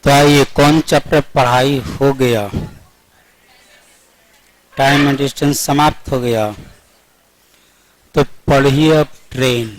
तो आइए, कौन चैप्टर पढ़ाई हो गया, टाइम एंड डिस्टेंस समाप्त हो गया। तो पढ़िए अब ट्रेन।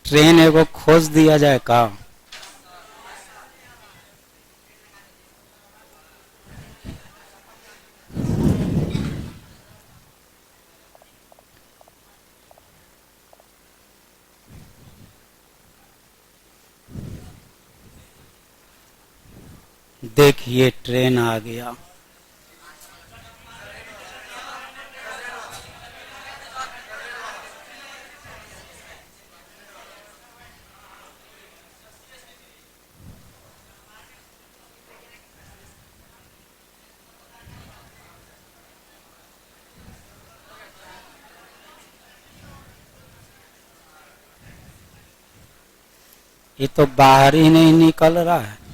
ट्रेन एगो खोज दिया जाए का? देखिए ट्रेन आ गया। ये तो बाहर ही नहीं निकल रहा है।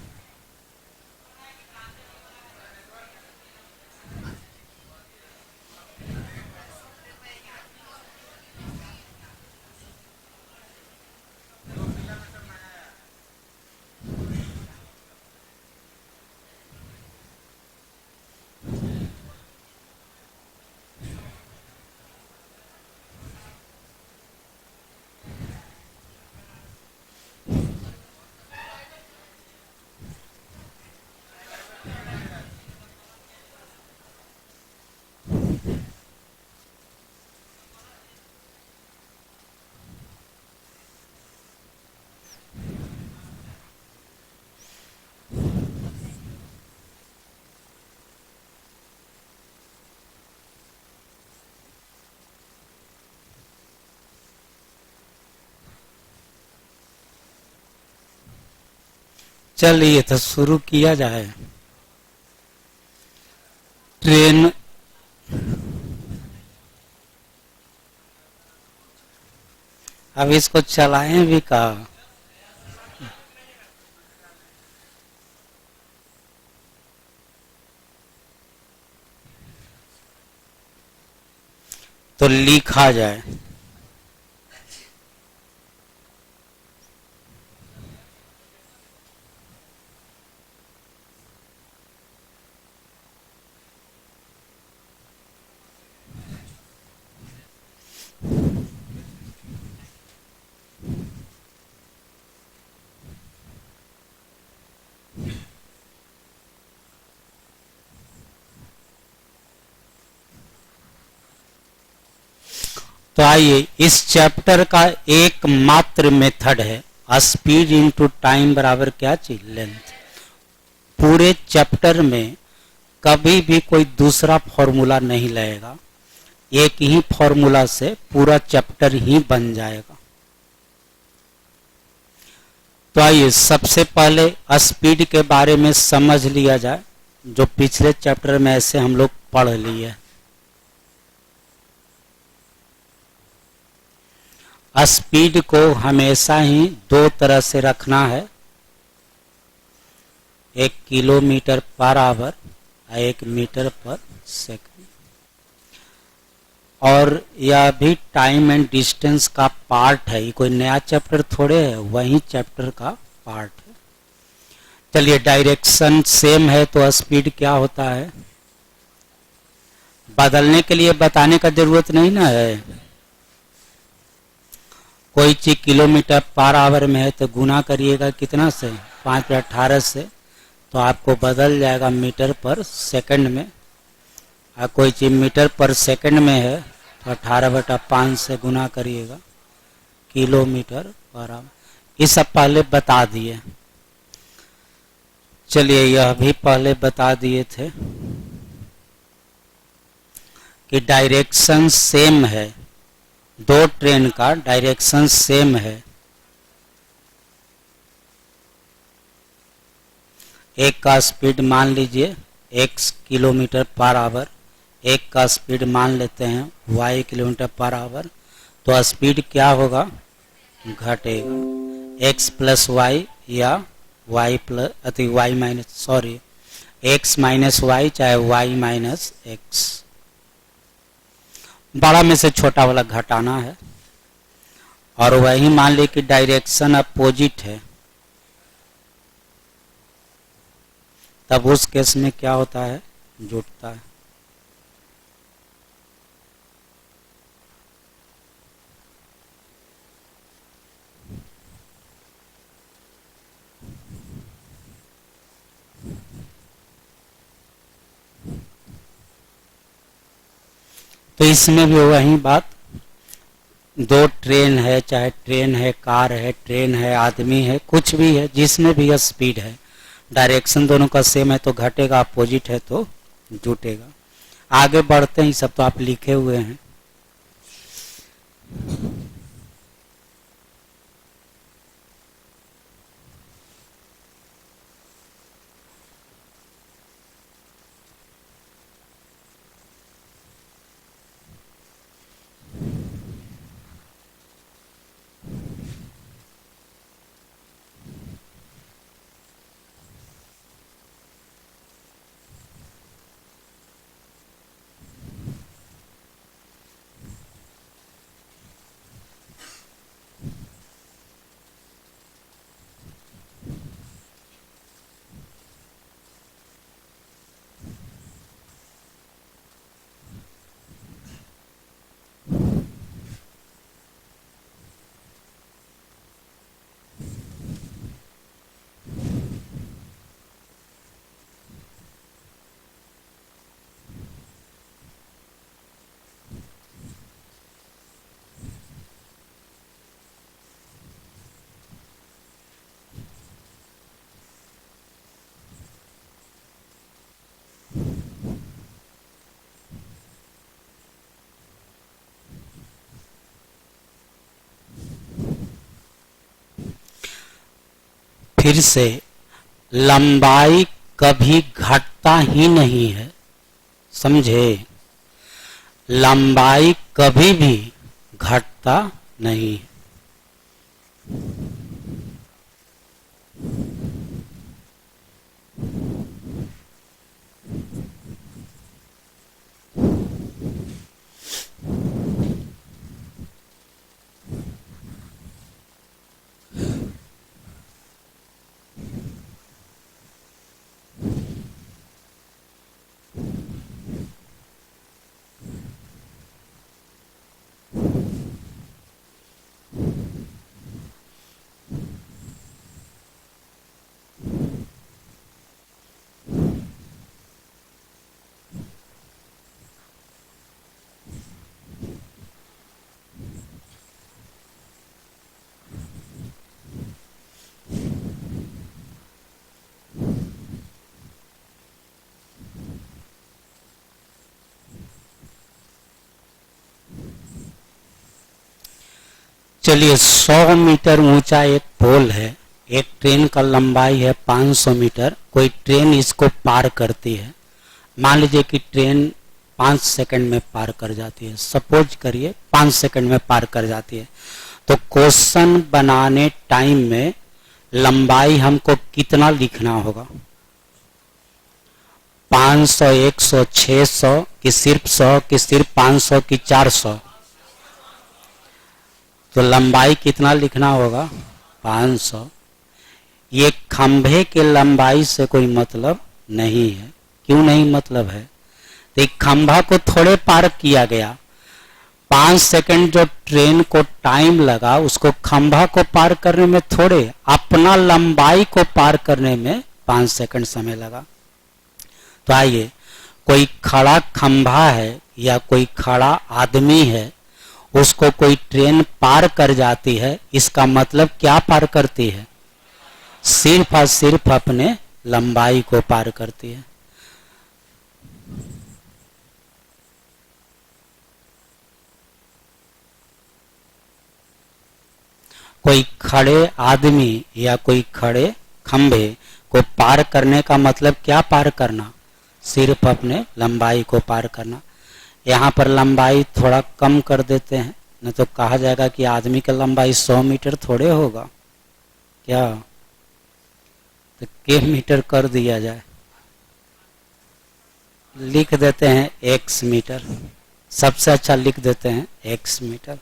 चलिए तो शुरू किया जाए। ट्रेन अब इसको चलाएं भी का? तो लिखा जाए। तो आइए, इस चैप्टर का एकमात्र मेथड है स्पीड इनटू टाइम बराबर क्या चीज? लेंथ। पूरे चैप्टर में कभी भी कोई दूसरा फॉर्मूला नहीं लगेगा, एक ही फॉर्मूला से पूरा चैप्टर ही बन जाएगा। तो आइए सबसे पहले स्पीड के बारे में समझ लिया जाए, जो पिछले चैप्टर में ऐसे हम लोग पढ़ लिए। स्पीड को हमेशा ही दो तरह से रखना है, 1 किलोमीटर पर आवर, 1 मीटर पर सेकंड। और यह भी टाइम एंड डिस्टेंस का पार्ट है, ये कोई नया चैप्टर थोड़े है, वही चैप्टर का पार्ट है। चलिए, डायरेक्शन सेम है तो स्पीड क्या होता है? बदलने के लिए बताने का जरूरत नहीं ना है। कोई चीज किलोमीटर पर आवर में है तो गुना करिएगा कितना से? 5/18 से, तो आपको बदल जाएगा मीटर पर सेकंड में। और कोई चीज मीटर पर सेकंड में है तो 18/5 से गुना करिएगा किलोमीटर पर आवर। ये सब पहले बता दिए। चलिए, यह भी पहले बता दिए थे कि डायरेक्शन सेम है, दो ट्रेन का डायरेक्शन सेम है, एक का स्पीड मान लीजिए x किलोमीटर पर आवर, एक का स्पीड मान लेते हैं y किलोमीटर पर आवर, तो स्पीड क्या होगा, घटेगा। x प्लस वाई या y प्लस अति y minus sorry x minus Y चाहे y माइनस एक्स, बड़ा में से छोटा वाला घटाना है। और वही मान ली कि डायरेक्शन अपोजिट है, तब उस केस में क्या होता है, जुटता है। तो इसमें भी वही बात, दो ट्रेन है, चाहे ट्रेन है, कार है, ट्रेन है, आदमी है, कुछ भी है, जिसमें भी स्पीड है, डायरेक्शन दोनों का सेम है तो घटेगा, अपोजिट है तो जुटेगा। आगे बढ़ते हैं, सब तो आप लिखे हुए हैं। फिर से लंबाई कभी घटता ही नहीं है, समझे, लंबाई कभी भी घटता नहीं। चलिए 100 मीटर ऊंचा एक पोल है, एक ट्रेन का लंबाई है 500 मीटर, कोई ट्रेन इसको पार करती है, मान लीजिए कि ट्रेन 5 सेकंड में पार कर जाती है, सपोज करिए 5 सेकंड में पार कर जाती है, तो क्वेश्चन बनाने टाइम में लंबाई हमको कितना लिखना होगा, 500, 100, 600 कि सिर्फ 100 कि सिर्फ 500 कि 400, तो लंबाई कितना लिखना होगा, 500। ये खंभे के लंबाई से कोई मतलब नहीं है, क्यों नहीं मतलब है, तो खंभा को थोड़े पार किया गया, 5 सेकंड जो ट्रेन को टाइम लगा उसको खंभा को पार करने में थोड़े, अपना लंबाई को पार करने में 5 सेकंड समय लगा। तो आइए, कोई खड़ा खंभा है या कोई खड़ा आदमी है, उसको कोई ट्रेन पार कर जाती है, इसका मतलब क्या पार करती है, सिर्फ और सिर्फ अपने लंबाई को पार करती है। कोई खड़े आदमी या कोई खड़े खंभे को पार करने का मतलब क्या पार करना? सिर्फ अपने लंबाई को पार करना। यहाँ पर लंबाई थोड़ा कम कर देते हैं, नहीं तो कहा जाएगा कि आदमी की लंबाई 100 मीटर थोड़े होगा क्या, तो के मीटर कर दिया जाए, लिख देते हैं x मीटर, सबसे अच्छा लिख देते हैं x मीटर।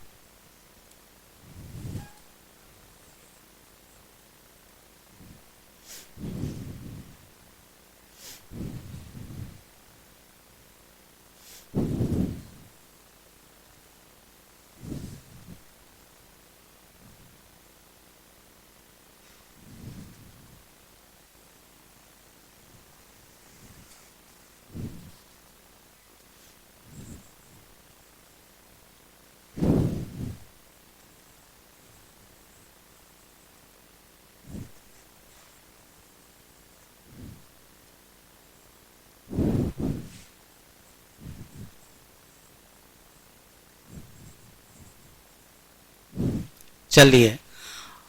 चलिए,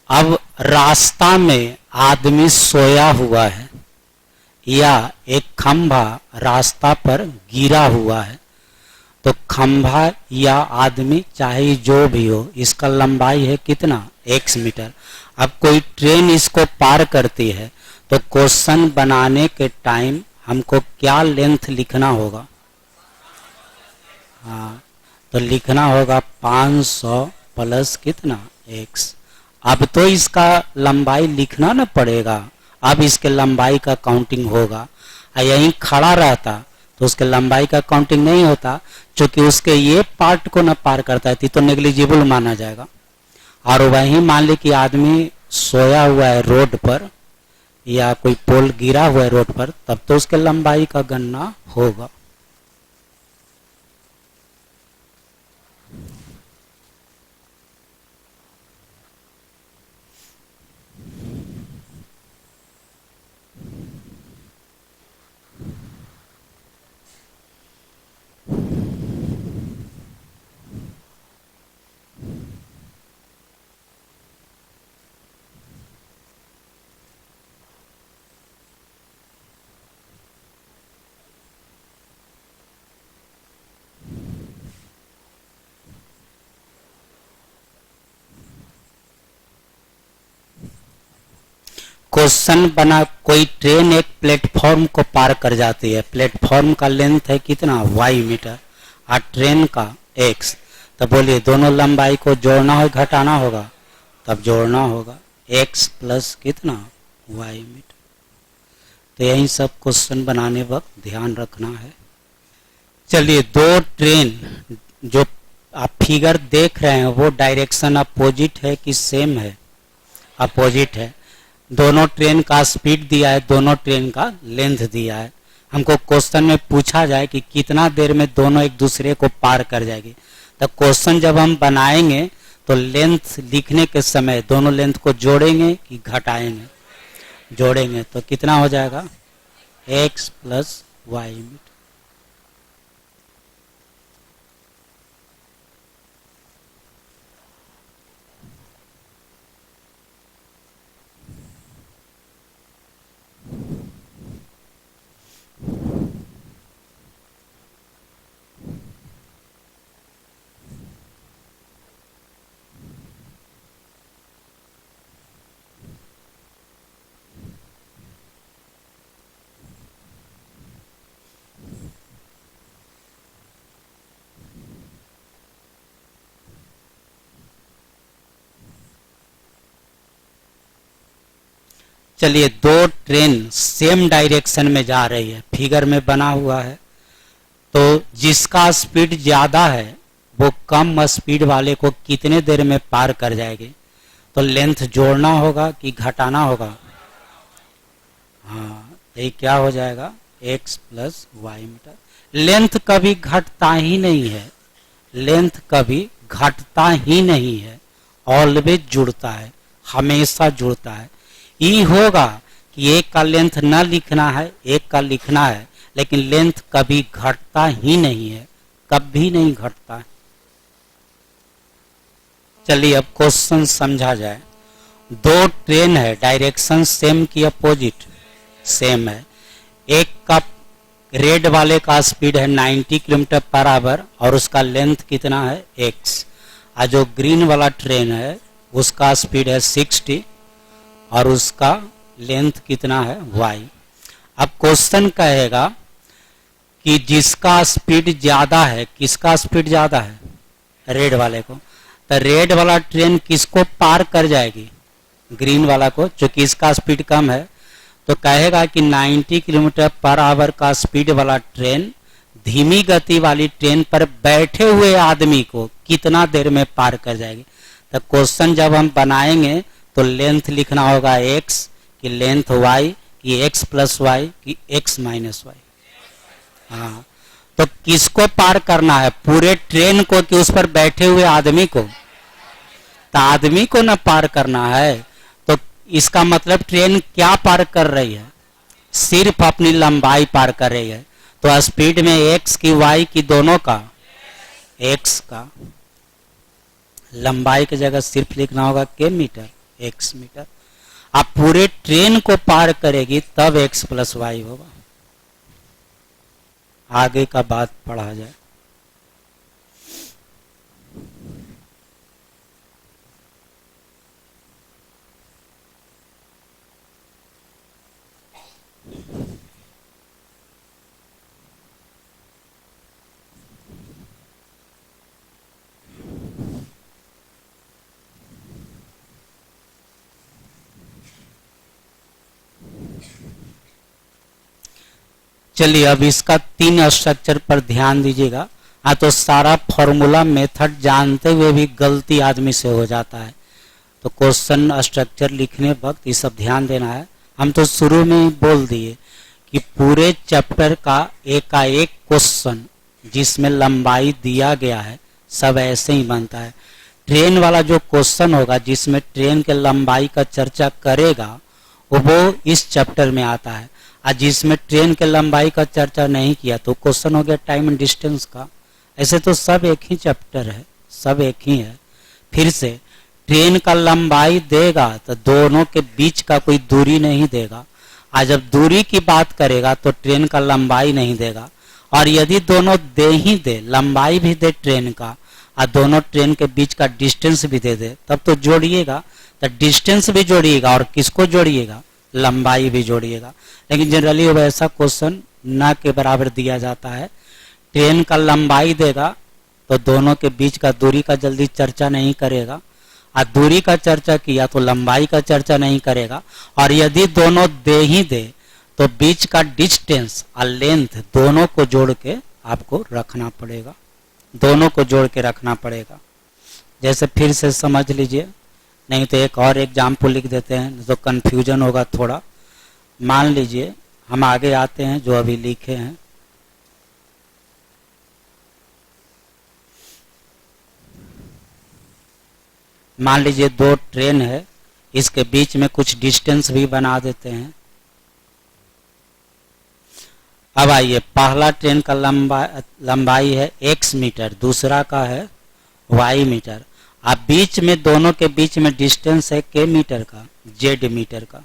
अब रास्ता में आदमी सोया हुआ है या एक खंभा रास्ता पर गिरा हुआ है, तो खंभा या आदमी चाहे जो भी हो, इसका लंबाई है कितना? x metre. अब कोई ट्रेन इसको पार करती है, तो क्वेश्चन बनाने के टाइम हमको क्या लेंथ लिखना होगा? हाँ, तो लिखना होगा 500 प्लस कितना? x। अब तो इसका लंबाई लिखना ना पड़ेगा, अब इसके लंबाई का काउंटिंग होगा। यहीं खड़ा रहता तो उसके लंबाई का काउंटिंग नहीं होता, क्योंकि उसके ये पार्ट को न पार करता है तो नेग्लिजिबल माना जाएगा। और वहीं मान ली कि आदमी सोया हुआ है रोड पर या कोई पोल गिरा हुआ है रोड पर, तब तो उसके लंबाई का गणना होगा। क्वेश्चन बना, कोई ट्रेन एक प्लेटफॉर्म को पार कर जाती है, प्लेटफॉर्म का लेंथ है कितना? y मीटर और ट्रेन का x। तो बोलिए दोनों लंबाई को जोड़ना हो घटाना होगा? तब जोड़ना होगा, x प्लस कितना? y metre. तो यही सब क्वेश्चन बनाने वक्त ध्यान रखना है। चलिए, दो ट्रेन जो आप फिगर देख रहे हैं वो डायरेक्शन अपोजिट है कि सेम है? अपोजिट है। दोनों ट्रेन का स्पीड दिया है, दोनों ट्रेन का लेंथ दिया है। हमको क्वेश्चन में पूछा जाए कि कितना देर में दोनों एक दूसरे को पार कर जाएगी, तो क्वेश्चन जब हम बनाएंगे तो लेंथ लिखने के समय दोनों लेंथ को जोड़ेंगे कि घटाएंगे? जोड़ेंगे। तो कितना हो जाएगा? x plus Y metre. चलिए, दो ट्रेन सेम डायरेक्शन में जा रही है, फिगर में बना हुआ है, तो जिसका स्पीड ज्यादा है वो कम स्पीड वाले को कितने देर में पार कर जाएगी? तो लेंथ जोड़ना होगा कि घटाना होगा? हाँ, ये क्या हो जाएगा? x plus Y metre. Length कभी घटता ही नहीं है, लेंथ कभी घटता ही नहीं है, ऑलवेज जुड़ता है, हमेशा जुड़ता है। ई होगा कि एक का लेंथ न लिखना है, एक का लिखना है, लेकिन लेंथ कभी घटता ही नहीं है, कभी नहीं घटता है। चलिए, अब क्वेश्चन समझा जाए। दो ट्रेन है, डायरेक्शन सेम की अपोजिट, सेम है। एक का रेड वाले का स्पीड है 90 किलोमीटर पर आवर और उसका लेंथ कितना है x, और जो ग्रीन वाला ट्रेन है उसका स्पीड है 60 और उसका लेंथ कितना है y। अब क्वेश्चन कहेगा कि जिसका स्पीड ज्यादा है, किसका स्पीड ज्यादा है, रेड वाले को, तो रेड वाला ट्रेन किसको पार कर जाएगी, ग्रीन वाला को, चूंकि इसका स्पीड कम है। तो कहेगा कि 90 किलोमीटर पर आवर का स्पीड वाला ट्रेन धीमी गति वाली ट्रेन पर बैठे हुए आदमी को कितना देर में पार कर जाएगी। तो क्वेश्चन जब हम बनाएंगे तो लेंथ लिखना होगा x कि लेंथ y कि x प्लस वाई कि x माइनस वाई। हाँ, तो किसको पार करना है, पूरे ट्रेन को कि उस पर बैठे हुए आदमी को? तो आदमी को ना पार करना है। तो इसका मतलब ट्रेन क्या पार कर रही है, सिर्फ अपनी लंबाई पार कर रही है। तो स्पीड में x की y की दोनों का, x का, लंबाई की जगह सिर्फ लिखना होगा के मीटर, x मीटर। अब पूरे ट्रेन को पार करेगी तब x प्लस वाई होगा। आगे का बात पढ़ा जाए। चलिए अब इसका 3 स्ट्रक्चर पर ध्यान दीजिएगा। हाँ, तो सारा फॉर्मूला मेथड जानते हुए भी गलती आदमी से हो जाता है। तो क्वेश्चन स्ट्रक्चर लिखने वक्त ये सब ध्यान देना है। हम तो शुरू में ही बोल दिए कि पूरे चैप्टर का एक क्वेश्चन जिसमें लंबाई दिया गया है सब ऐसे ही बनता है। ट्रेन वाला जो क्वेश्चन होगा जिसमें ट्रेन के लंबाई का चर्चा करेगा वो इस चैप्टर में आता है, और जिसमें ट्रेन के लंबाई का चर्चा नहीं किया तो क्वेश्चन हो गया टाइम एंड डिस्टेंस का। ऐसे तो सब एक ही चैप्टर है, सब एक ही है। फिर से ट्रेन का लंबाई देगा तो दोनों के बीच का कोई दूरी नहीं देगा, और जब दूरी की बात करेगा तो ट्रेन का लंबाई नहीं देगा। और यदि दोनों दे ही दे, लंबाई भी दे ट्रेन का और दोनों ट्रेन के बीच का डिस्टेंस भी दे दे, तब तो जोड़िएगा। तो डिस्टेंस भी जोड़िएगा और किसको जोड़िएगा, लंबाई भी जोड़िएगा। लेकिन जनरली वैसा क्वेश्चन न के बराबर दिया जाता है। ट्रेन का लंबाई देगा तो दोनों के बीच का दूरी का जल्दी चर्चा नहीं करेगा, और दूरी का चर्चा किया तो लंबाई का चर्चा नहीं करेगा। और यदि दोनों दे ही दे तो बीच का डिस्टेंस और लेंथ दोनों को जोड़ के आपको रखना पड़ेगा, दोनों को जोड़ के रखना पड़ेगा। जैसे फिर से समझ लीजिए, नहीं तो एक और एग्जाम्पल लिख देते हैं तो कंफ्यूजन होगा थोड़ा। मान लीजिए हम आगे आते हैं जो अभी लिखे हैं। मान लीजिए 2 ट्रेन है, इसके बीच में कुछ डिस्टेंस भी बना देते हैं। अब आइए, पहला ट्रेन का लंबाई है x मीटर, दूसरा का है y मीटर। अब बीच में दोनों के बीच में डिस्टेंस है k मीटर का, z मीटर का,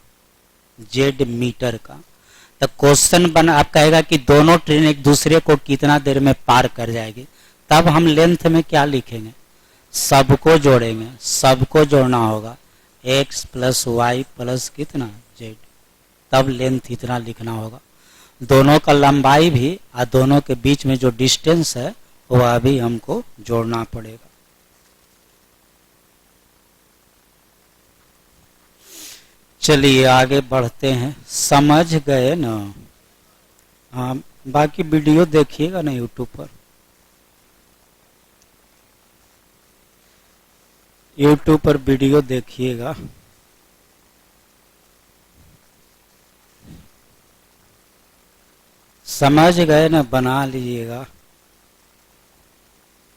z मीटर का। तो क्वेश्चन बना आप कहेगा कि दोनों ट्रेन एक दूसरे को कितना देर में पार कर जाएगी। तब हम लेंथ में क्या लिखेंगे, सबको जोड़ेंगे, सबको जोड़ना होगा x प्लस वाई प्लस कितना z, तब लेंथ इतना लिखना होगा। दोनों का लंबाई भी और दोनों के बीच में जो डिस्टेंस है वह भी हमको जोड़ना पड़ेगा। चलिए आगे बढ़ते हैं। समझ गए ना? हाँ, बाकी वीडियो देखिएगा ना यूट्यूब पर। यूट्यूब पर वीडियो देखिएगा। समझ गए ना? बना लीजिएगा,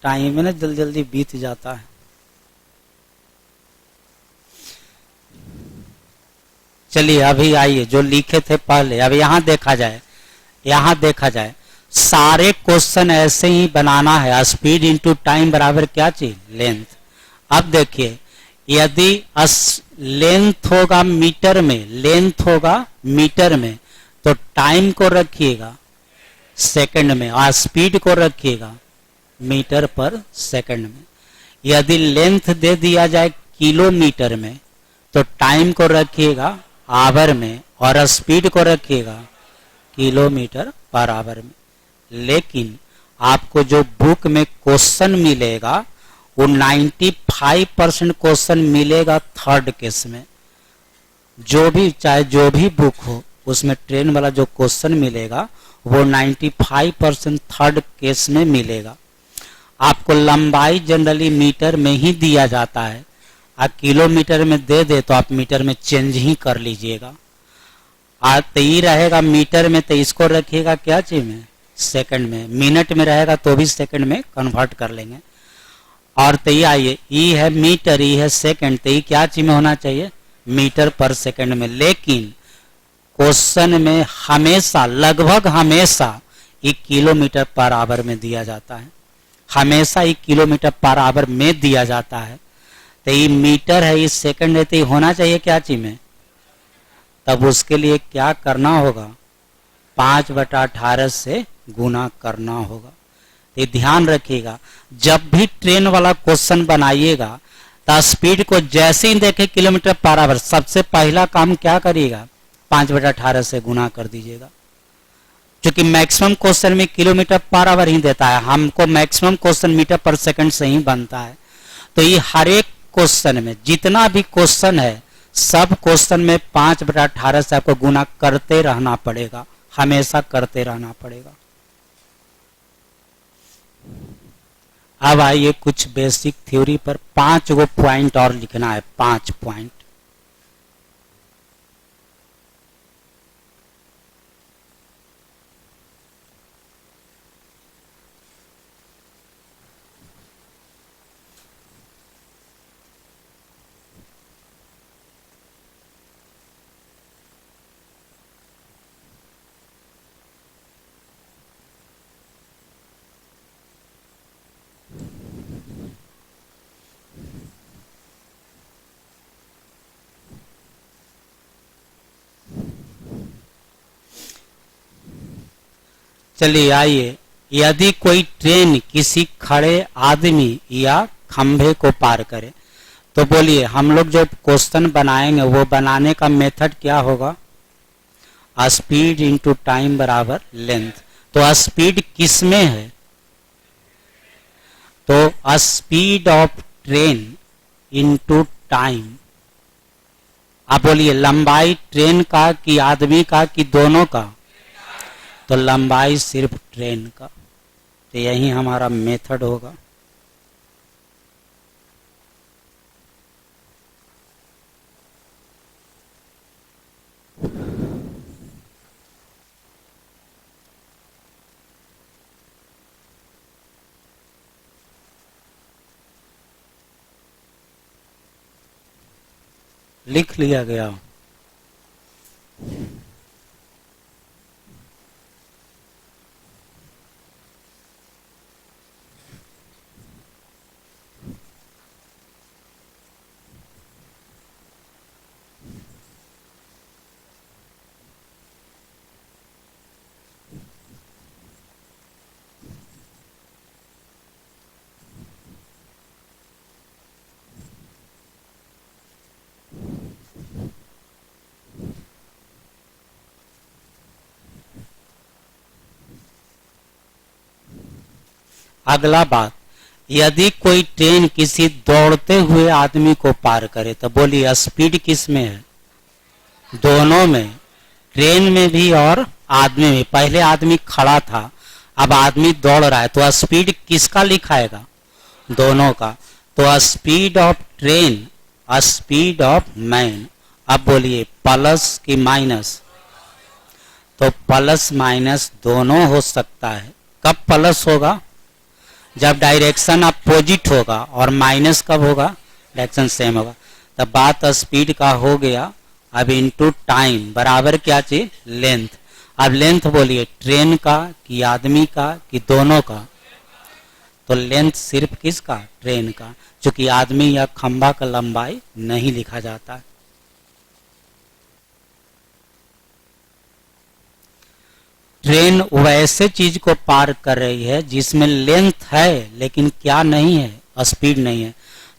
टाइम है ना जल्दी जल्दी बीत जाता है। चलिए अभी आइए जो लिखे थे पहले, अब यहां देखा जाए, यहां देखा जाए सारे क्वेश्चन ऐसे ही बनाना है। स्पीड इंटू टाइम बराबर क्या चीज, लेंथ। अब देखिए यदि लेंथ होगा मीटर में, लेंथ होगा मीटर में, तो टाइम को रखिएगा सेकंड में और स्पीड को रखिएगा मीटर पर सेकंड में। यदि लेंथ दे दिया जाए किलोमीटर में तो टाइम को रखिएगा आवर में और स्पीड को रखिएगा किलोमीटर पर आवर में। लेकिन आपको जो बुक में क्वेश्चन मिलेगा वो 95% क्वेश्चन मिलेगा थर्ड केस में। जो भी चाहे जो भी बुक हो उसमें ट्रेन वाला जो क्वेश्चन मिलेगा वो 95% थर्ड केस में मिलेगा। आपको लंबाई जनरली मीटर में ही दिया जाता है, आप किलोमीटर में दे दे तो आप मीटर में चेंज ही कर लीजिएगा। तो ये रहेगा मीटर में तो इसको रखिएगा क्या चीज में सेकंड में, मिनट में रहेगा तो भी सेकंड में कन्वर्ट कर लेंगे। और तो ये आइए ई है मीटर, ई है सेकंड, तो ये क्या चीज में होना चाहिए मीटर पर सेकंड में। लेकिन क्वेश्चन में हमेशा लगभग हमेशा ये किलोमीटर पर आवर में दिया जाता है, हमेशा ये किलोमीटर पर आवर में दिया जाता है। तो ये मीटर है, ये सेकंड है, तो ये होना चाहिए क्या चीज में। तब उसके लिए क्या करना होगा 5/18 से गुना करना होगा। ये ध्यान रखिएगा जब भी ट्रेन वाला क्वेश्चन बनाइएगा तो स्पीड को जैसे ही देखे किलोमीटर पर आवर सबसे पहला काम क्या करिएगा 5/18 से गुना कर दीजिएगा। क्योंकि मैक्सिमम क्वेश्चन में किलोमीटर पर आवर ही देता है, हमको मैक्सिमम क्वेश्चन मीटर पर सेकंड से ही बनता है। तो ये हर एक क्वेश्चन में जितना भी क्वेश्चन है सब क्वेश्चन में 5/18 से आपको गुना करते रहना पड़ेगा, हमेशा करते रहना पड़ेगा। अब आइए कुछ बेसिक थ्योरी पर 5 गो पॉइंट और लिखना है, 5 पॉइंट। चलिए आइए, यदि कोई ट्रेन किसी खड़े आदमी या खंभे को पार करे तो बोलिए हम लोग जो क्वेश्चन बनाएंगे वो बनाने का मेथड क्या होगा स्पीड इंटू टाइम बराबर लेंथ। तो स्पीड किस में है तो speed of train into time. आप बोलिए लंबाई ट्रेन का कि आदमी का कि दोनों का, तो लंबाई सिर्फ ट्रेन का। तो यही हमारा मेथड होगा। लिख लिया गया। अगला बात, यदि कोई ट्रेन किसी दौड़ते हुए आदमी को पार करे तो बोलिए स्पीड किस में है दोनों में, ट्रेन में भी और आदमी में। पहले आदमी खड़ा था अब आदमी दौड़ रहा है तो स्पीड किसका लिखाएगा दोनों का। तो speed of train speed of man. अब बोलिए प्लस की माइनस, तो प्लस माइनस दोनों हो सकता है। कब प्लस होगा जब डायरेक्शन अपोजिट होगा, और माइनस कब होगा डायरेक्शन सेम होगा। तब बात स्पीड का हो गया। अब इनटू टाइम बराबर क्या चाहिए लेंथ। अब लेंथ बोलिए ट्रेन का कि आदमी का कि दोनों का, तो लेंथ सिर्फ किसका ट्रेन का, क्योंकि आदमी या खंभा का लंबाई नहीं लिखा जाता है। ट्रेन वैसे चीज को पार कर रही है जिसमें लेंथ है लेकिन क्या नहीं है, स्पीड नहीं है।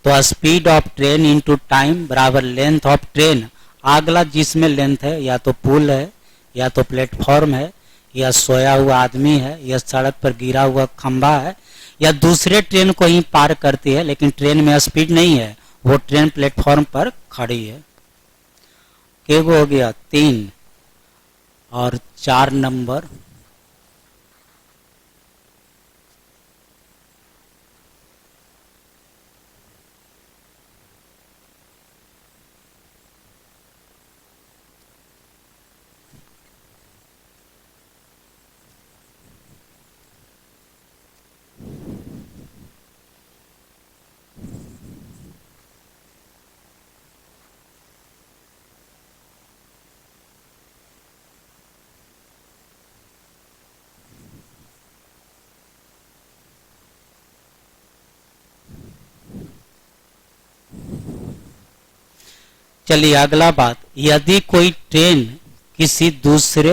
तो speed of train into time बराबर लेंथ ऑफ ट्रेन। अगला जिसमें लेंथ है या तो पुल है या तो प्लेटफॉर्म है या सोया हुआ आदमी है या सड़क पर गिरा हुआ खंभा है या दूसरे ट्रेन को ही पार करती है लेकिन ट्रेन में स्पीड नहीं है, वो ट्रेन प्लेटफॉर्म पर खड़ी है। केगो हो गया 3 और 4 नंबर। चलिए अगला बात, यदि कोई ट्रेन किसी दूसरे,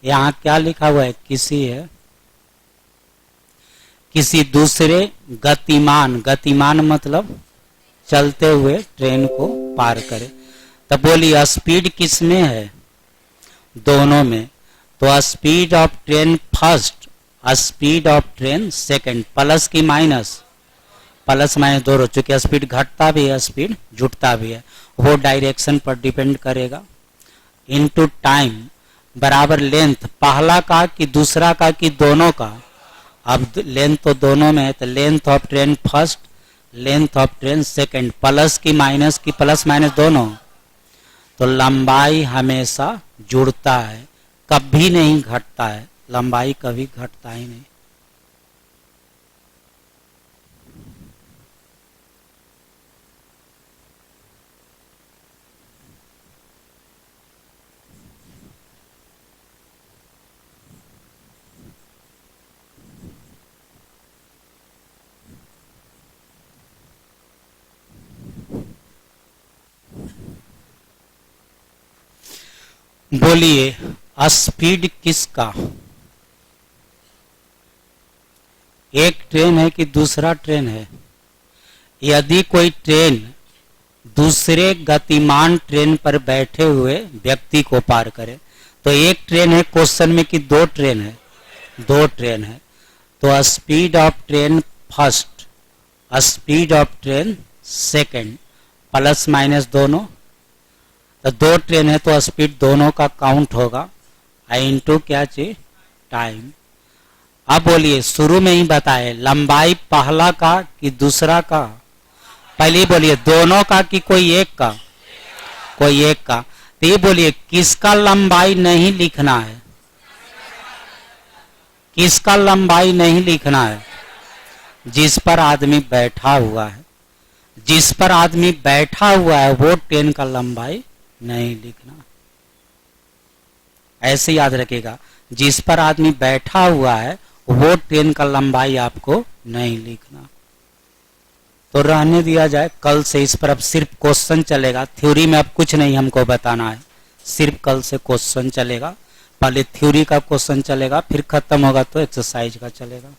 यहां क्या लिखा हुआ है, किसी है, किसी दूसरे गतिमान, गतिमान मतलब चलते हुए ट्रेन को पार करे, तब बोलिए स्पीड किसमें है, दोनों में। तो speed of train first, speed of train second, plus की माइनस, प्लस माइनस दोनों, चूंकि स्पीड घटता भी है स्पीड जुटता भी है, वो डायरेक्शन पर डिपेंड करेगा। इनटू टाइम बराबर लेंथ, पहला का कि दूसरा का कि दोनों का, अब लेंथ तो दोनों में है तो length of train first, length of train second, plus की प्लस माइनस दोनों। तो लंबाई हमेशा जुड़ता है, कभी नहीं घटता है, लंबाई कभी घटता ही नहीं। बोलिए स्पीड किसका, एक ट्रेन है कि दूसरा ट्रेन है। यदि कोई ट्रेन दूसरे गतिमान ट्रेन पर बैठे हुए व्यक्ति को पार करे, तो एक ट्रेन है क्वेश्चन में कि दो ट्रेन है, दो ट्रेन है, तो speed of train first, speed of train second, plus minus दोनों। तो दो ट्रेन है तो स्पीड दोनों का काउंट होगा, इनटू क्या चीज, टाइम। अब बोलिए शुरू में ही बताए लंबाई पहला का कि दूसरा का, पहले बोलिए दोनों का कि कोई एक का, कोई एक का। तो ये बोलिए किसका लंबाई नहीं लिखना है, किसका लंबाई नहीं लिखना है, जिस पर आदमी बैठा हुआ है, जिस पर आदमी बैठा हुआ है वो ट्रेन का लंबाई नहीं लिखना। ऐसे याद रखिएगा, जिस पर आदमी बैठा हुआ है वो ट्रेन का लंबाई आपको नहीं लिखना। तो रहने दिया जाए, कल से इस पर अब सिर्फ क्वेश्चन चलेगा, थ्योरी में अब कुछ नहीं हमको बताना है, सिर्फ कल से क्वेश्चन चलेगा। पहले थ्योरी का क्वेश्चन चलेगा, फिर खत्म होगा तो एक्सरसाइज का चलेगा।